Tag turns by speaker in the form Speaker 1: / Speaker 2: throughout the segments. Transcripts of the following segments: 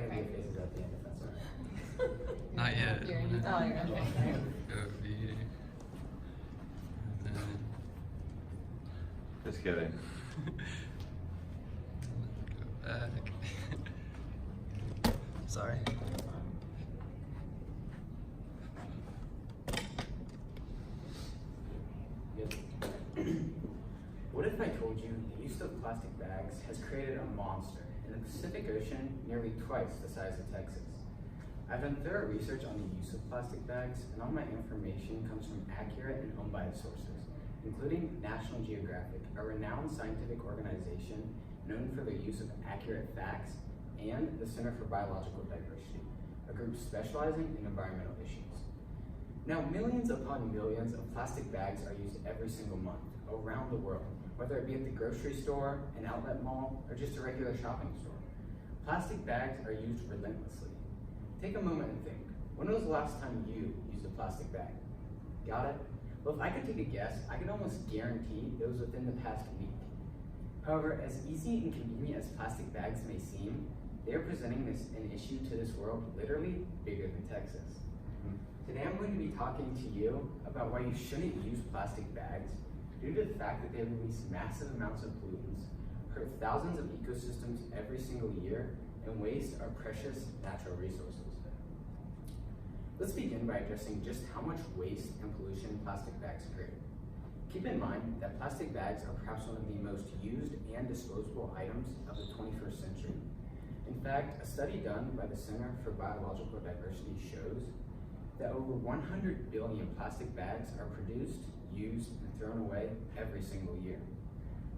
Speaker 1: gonna do faces at the end if that's alright.
Speaker 2: Not yet.
Speaker 3: You're okay.
Speaker 2: Go V. And then
Speaker 4: Just kidding.
Speaker 2: go back. Sorry.
Speaker 1: Good. What if I told you the use of plastic bags has created a monster in the Pacific Ocean nearly twice the size of Texas? I've done thorough research on the use of plastic bags, and all my information comes from accurate and unbiased sources, including National Geographic, a renowned scientific organization known for their use of accurate facts, and the Center for Biological Diversity, a group specializing in environmental issues. Now, millions upon millions of plastic bags are used every single month around the world, whether it be at the grocery store, an outlet mall, or just a regular shopping store. Plastic bags are used relentlessly. Take a moment and think, when was the last time you used a plastic bag? Got it? Well, if I could take a guess, I could almost guarantee it was within the past week. However, as easy and convenient as plastic bags may seem, they are presenting an issue to this world literally bigger than Texas. Today I'm going to be talking to you about why you shouldn't use plastic bags due to the fact that they release massive amounts of pollutants, hurt thousands of ecosystems every single year, and waste our precious natural resources. Let's begin by addressing just how much waste and pollution plastic bags create. Keep in mind that plastic bags are perhaps one of the most used and disposable items of the 21st century. In fact, a study done by the Center for Biological Diversity shows that over 100 billion plastic bags are produced, used, and thrown away every single year.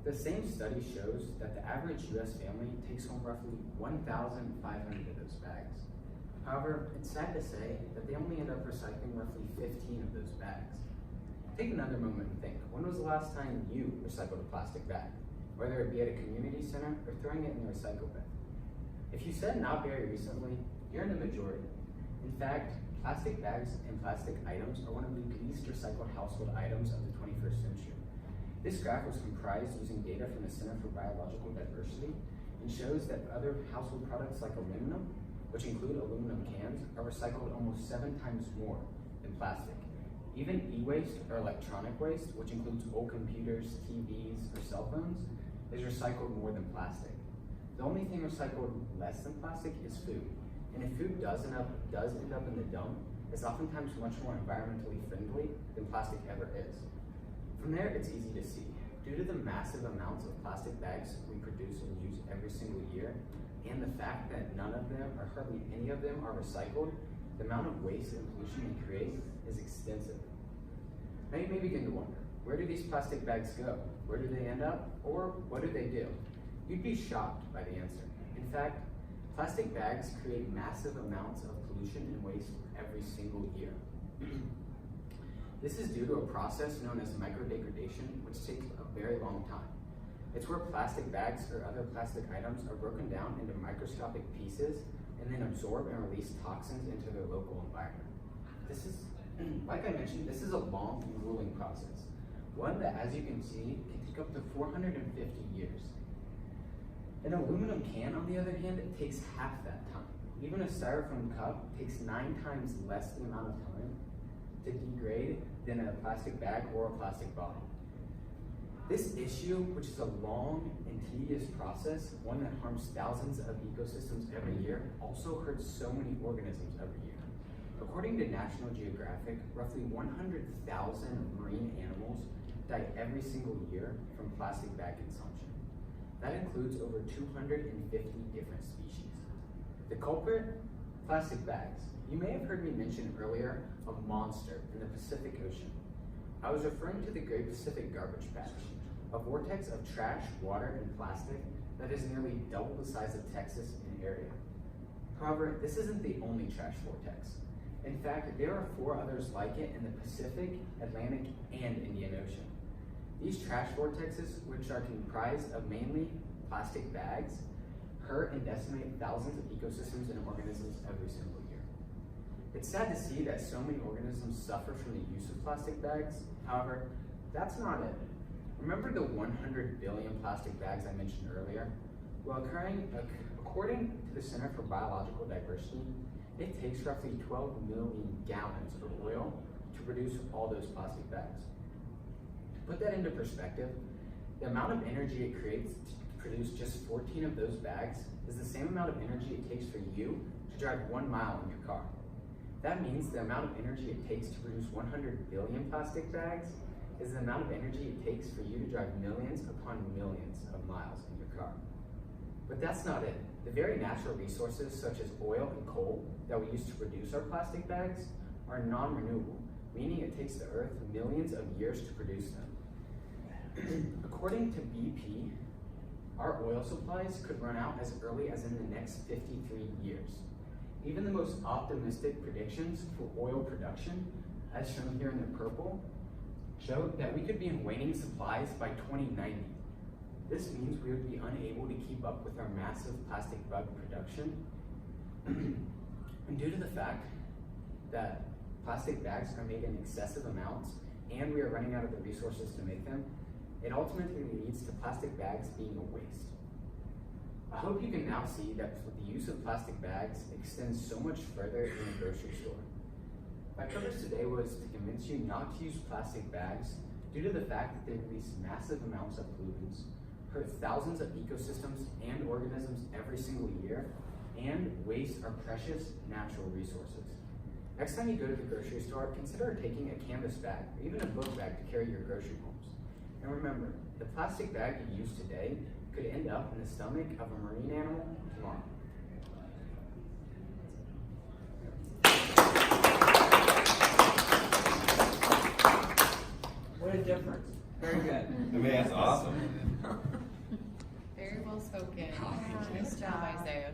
Speaker 1: The same study shows that the average US family takes home roughly 1,500 of those bags. However, it's sad to say that they only end up recycling roughly 15 of those bags. Take another moment and think, when was the last time you recycled a plastic bag? Whether it be at a community center or throwing it in the recycle bin. If you said not very recently, you're in the majority. In fact, plastic bags and plastic items are one of the least recycled household items of the 21st century. This graph was comprised using data from the Center for Biological Diversity and shows that other household products like aluminum, which include aluminum cans, are recycled almost 7 times more than plastic. Even e-waste or electronic waste, which includes old computers, TVs, or cell phones, is recycled more than plastic. The only thing recycled less than plastic is food. And if food does end up in the dump, it's oftentimes much more environmentally friendly than plastic ever is. From there, it's easy to see. Due to the massive amounts of plastic bags we produce and use every single year, and the fact that none of them, or hardly any of them, are recycled, the amount of waste and pollution they create is extensive. Now you may begin to wonder, where do these plastic bags go? Where do they end up? Or what do they do? You'd be shocked by the answer. In fact, plastic bags create massive amounts of pollution and waste every single year. This is due to a process known as microdegradation, which takes a very long time. It's where plastic bags or other plastic items are broken down into microscopic pieces and then absorb and release toxins into their local environment. This is, like I mentioned, this is a long and grueling process. One that, as you can see, can take up to 450 years. An aluminum can, on the other hand, it takes half that time. Even a styrofoam cup takes 9 times less the amount of time to degrade than a plastic bag or a plastic bottle. This issue, which is a long and tedious process, one that harms thousands of ecosystems every year, also hurts so many organisms every year. According to National Geographic, roughly 100,000 marine animals die every single year from plastic bag consumption. That includes over 250 different species. The culprit? Plastic bags. You may have heard me mention earlier a monster in the Pacific Ocean. I was referring to the Great Pacific Garbage Patch, a vortex of trash, water, and plastic that is nearly double the size of Texas in area. However, this isn't the only trash vortex. In fact, there are 4 others like it in the Pacific, Atlantic, and Indian Ocean. These trash vortexes, which are comprised of mainly plastic bags, hurt and decimate thousands of ecosystems and organisms every single year. It's sad to see that so many organisms suffer from the use of plastic bags. However, that's not it. Remember the 100 billion plastic bags I mentioned earlier? Well, according According to the Center for Biological Diversity, it takes roughly 12 million gallons of oil to produce all those plastic bags. To put that into perspective, the amount of energy it creates to produce just 14 of those bags is the same amount of energy it takes for you to drive 1 mile in your car. That means the amount of energy it takes to produce 100 billion plastic bags is the amount of energy it takes for you to drive millions upon millions of miles in your car. But that's not it. The very natural resources such as oil and coal that we use to produce our plastic bags are non-renewable, meaning it takes the earth millions of years to produce them. According to BP, our oil supplies could run out as early as in the next 53 years. Even the most optimistic predictions for oil production, as shown here in the purple, show that we could be in waning supplies by 2090. This means we would be unable to keep up with our massive plastic bug production. And due to the fact that plastic bags are made in excessive amounts and we are running out of the resources to make them, it ultimately leads to plastic bags being a waste. I hope you can now see that the use of plastic bags extends so much further in a grocery store. My purpose today was to convince you not to use plastic bags due to the fact that they release massive amounts of pollutants, hurt thousands of ecosystems and organisms every single year, and waste our precious natural resources. Next time you go to the grocery store, consider taking a canvas bag or even a book bag to carry your grocery homes. And remember, the plastic bag you use today could end up in the stomach of a marine animal tomorrow.
Speaker 3: What a difference. Very good.
Speaker 4: I mean, that's awesome.
Speaker 5: Very well spoken. Nice job, Isaiah.